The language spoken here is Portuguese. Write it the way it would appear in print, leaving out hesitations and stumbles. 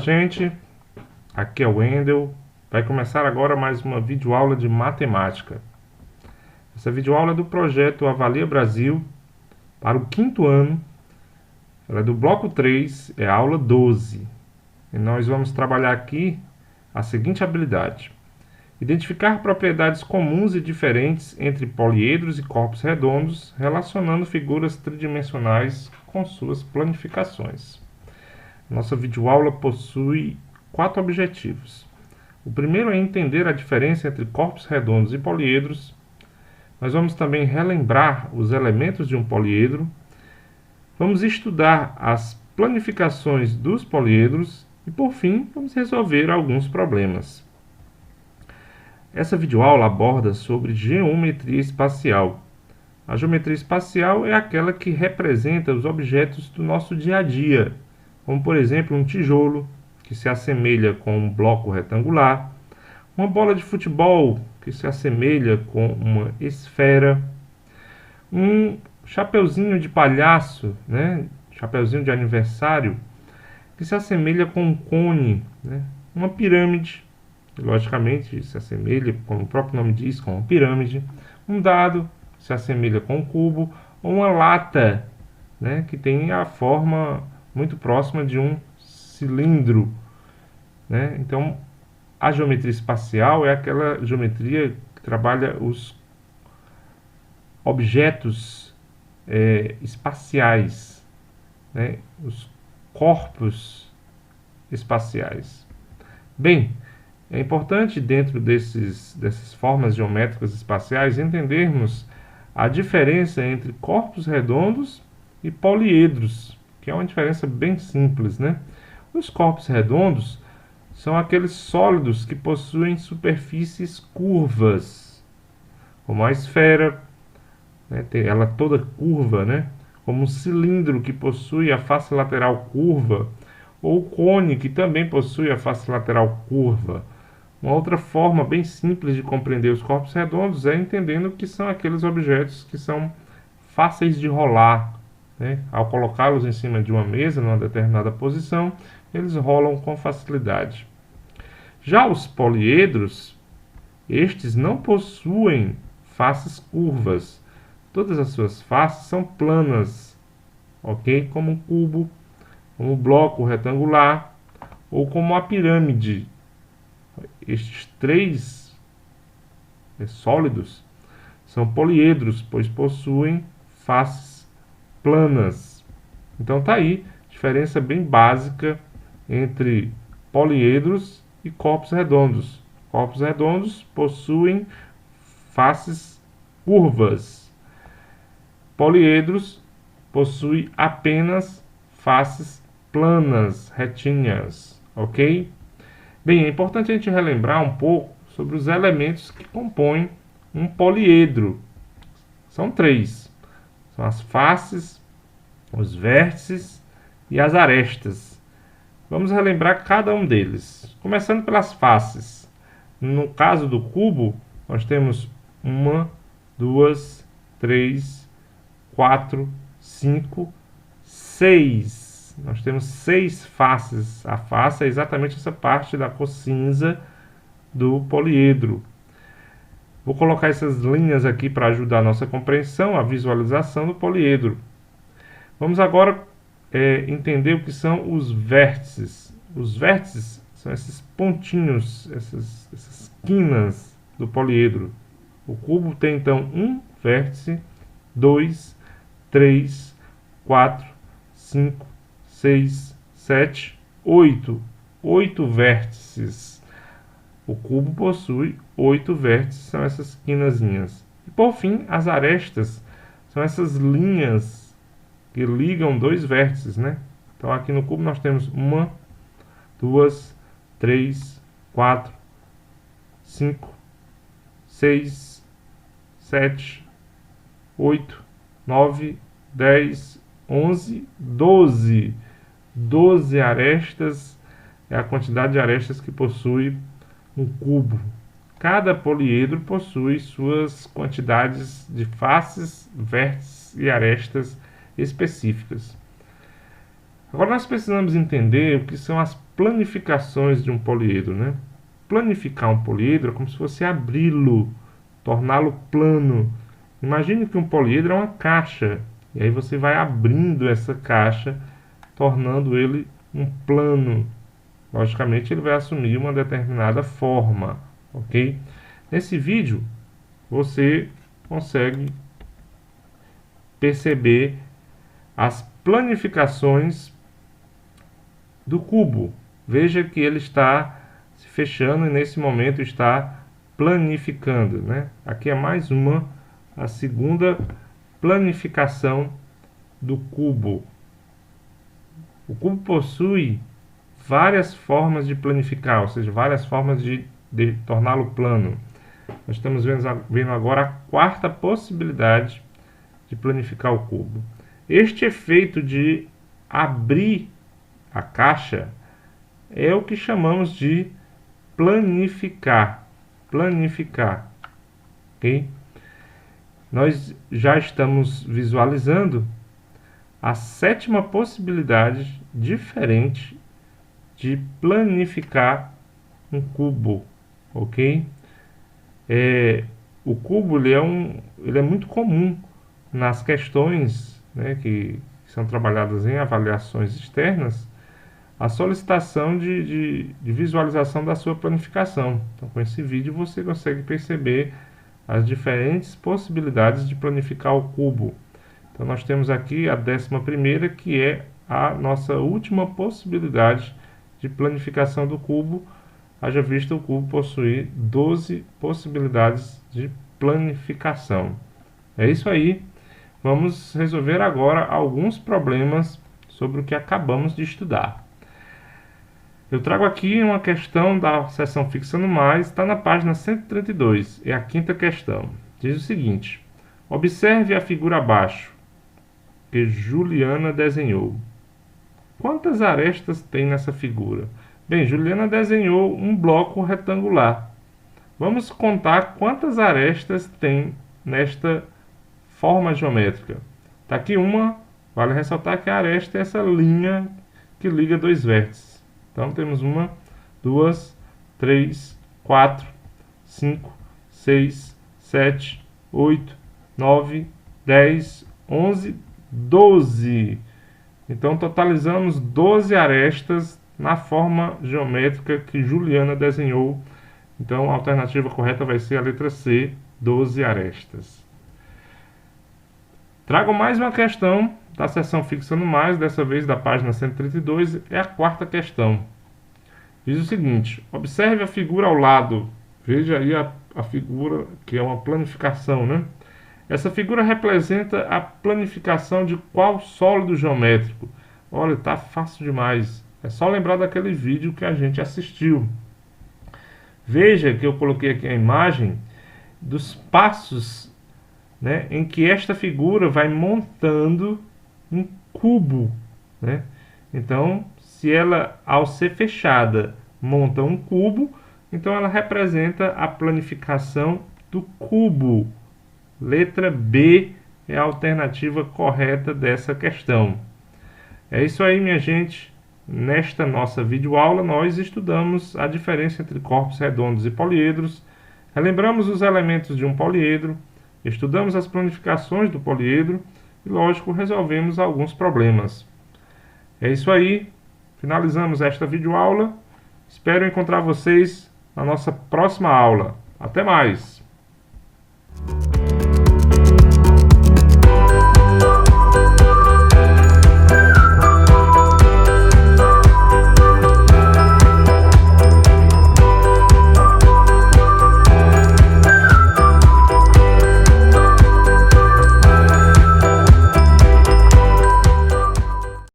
gente, aqui é o Wendel. Vai começar agora mais uma videoaula de matemática. Essa videoaula é do projeto Avalia Brasil para o 5º ano. Ela é do bloco 3, é a aula 12. E nós vamos trabalhar aqui a seguinte habilidade: identificar propriedades comuns e diferentes entre poliedros e corpos redondos, relacionando figuras tridimensionais com suas planificações. Nossa videoaula possui 4 objetivos. O primeiro é entender a diferença entre corpos redondos e poliedros. Nós vamos também relembrar os elementos de um poliedro. Vamos estudar as planificações dos poliedros e, por fim, vamos resolver alguns problemas. Essa videoaula aborda sobre geometria espacial. A geometria espacial é aquela que representa os objetos do nosso dia a dia, como por exemplo um tijolo, que se assemelha com um bloco retangular, uma bola de futebol, que se assemelha com uma esfera, um chapeuzinho de palhaço, chapeuzinho de aniversário, que se assemelha com um cone, uma pirâmide, que logicamente se assemelha, como o próprio nome diz, com uma pirâmide, um dado, que se assemelha com um cubo, ou uma lata, que tem a forma muito próxima de um cilindro. Então, a geometria espacial é aquela geometria que trabalha os objetos espaciais, os corpos espaciais. Bem, é importante dentro dessas formas geométricas espaciais entendermos a diferença entre corpos redondos e poliedros, que é uma diferença bem simples, Os corpos redondos são aqueles sólidos que possuem superfícies curvas, como a esfera, ela toda curva, como um cilindro que possui a face lateral curva, ou o cone que também possui a face lateral curva. Uma outra forma bem simples de compreender os corpos redondos é entendendo que são aqueles objetos que são fáceis de rolar. Ao colocá-los em cima de uma mesa, numa determinada posição, eles rolam com facilidade. Já os poliedros, estes não possuem faces curvas. Todas as suas faces são planas, como um cubo, como um bloco retangular ou como uma pirâmide. Estes 3 sólidos são poliedros, pois possuem faces planas. Então tá aí, diferença bem básica entre poliedros e corpos redondos. Corpos redondos possuem faces curvas. Poliedros possuem apenas faces planas, retinhas, ok? Bem, é importante a gente relembrar um pouco sobre os elementos que compõem um poliedro. São 3. São as faces, os vértices e as arestas. Vamos relembrar cada um deles. Começando pelas faces. No caso do cubo, nós temos 1, 2, 3, 4, 5, 6. Nós temos 6 faces. A face é exatamente essa parte da cor cinza do poliedro. Vou colocar essas linhas aqui para ajudar a nossa compreensão, a visualização do poliedro. Vamos agora entender o que são os vértices. Os vértices são esses pontinhos, essas quinas do poliedro. O cubo tem então um vértice, 2, 3, 4, 5, 6, 7, 8. 8 vértices. O cubo possui 8 vértices, são essas quinazinhas. E por fim, as arestas são essas linhas que ligam 2 vértices, Então aqui no cubo nós temos 1, 2, 3, 4, 5, 6, 7, 8, 9, 10, 11, 12. 12 arestas é a quantidade de arestas que possui um cubo. Cada poliedro possui suas quantidades de faces, vértices e arestas específicas. Agora nós precisamos entender o que são as planificações de um poliedro, né? Planificar um poliedro é como se fosse abri-lo, torná-lo plano. Imagine que um poliedro é uma caixa, e aí você vai abrindo essa caixa, tornando ele um plano. Logicamente ele vai assumir uma determinada forma, ok? Nesse vídeo você consegue perceber as planificações do cubo. Veja que ele está se fechando e nesse momento está planificando, né? Aqui é mais a segunda planificação do cubo. O cubo possui várias formas de planificar, ou seja, várias formas de torná-lo plano. Nós estamos vendo agora a quarta possibilidade de planificar o cubo. Este efeito de abrir a caixa é o que chamamos de planificar. Planificar, ok? Nós já estamos visualizando a sétima possibilidade diferente de planificar um cubo, ok? O cubo ele é muito comum nas questões, né, que são trabalhadas em avaliações externas, a solicitação de visualização da sua planificação. Então, com esse vídeo você consegue perceber as diferentes possibilidades de planificar o cubo. Então, nós temos aqui a 11ª, que é a nossa última possibilidade de planificação do cubo. Haja visto o cubo possuir 12 possibilidades de planificação. É isso aí. Vamos resolver agora alguns problemas sobre o que acabamos de estudar. Eu trago aqui uma questão da seção Fixando Mais, está na página 132, é a quinta questão. Diz o seguinte: observe a figura abaixo, que Juliana desenhou. Quantas arestas tem nessa figura? Bem, Juliana desenhou um bloco retangular. Vamos contar quantas arestas tem nesta forma geométrica. Está aqui uma, vale ressaltar que a aresta é essa linha que liga dois vértices. Então temos 1, 2, 3, 4, 5, 6, 7, 8, 9, 10, 11, 12. Então totalizamos 12 arestas na forma geométrica que Juliana desenhou. Então a alternativa correta vai ser a letra C, 12 arestas. Trago mais uma questão da seção Fixando Mais, dessa vez da página 132, é a quarta questão. Diz o seguinte: observe a figura ao lado. Veja aí a figura, que é uma planificação, né? Essa figura representa a planificação de qual sólido geométrico? Olha, tá fácil demais. É só lembrar daquele vídeo que a gente assistiu. Veja que eu coloquei aqui a imagem dos passos, né, em que esta figura vai montando um cubo, né? Então, se ela, ao ser fechada, monta um cubo, então ela representa a planificação do cubo. Letra B é a alternativa correta dessa questão. É isso aí, minha gente. Nesta nossa videoaula, nós estudamos a diferença entre corpos redondos e poliedros, relembramos os elementos de um poliedro, estudamos as planificações do poliedro e, lógico, resolvemos alguns problemas. É isso aí. Finalizamos esta videoaula. Espero encontrar vocês na nossa próxima aula. Até mais!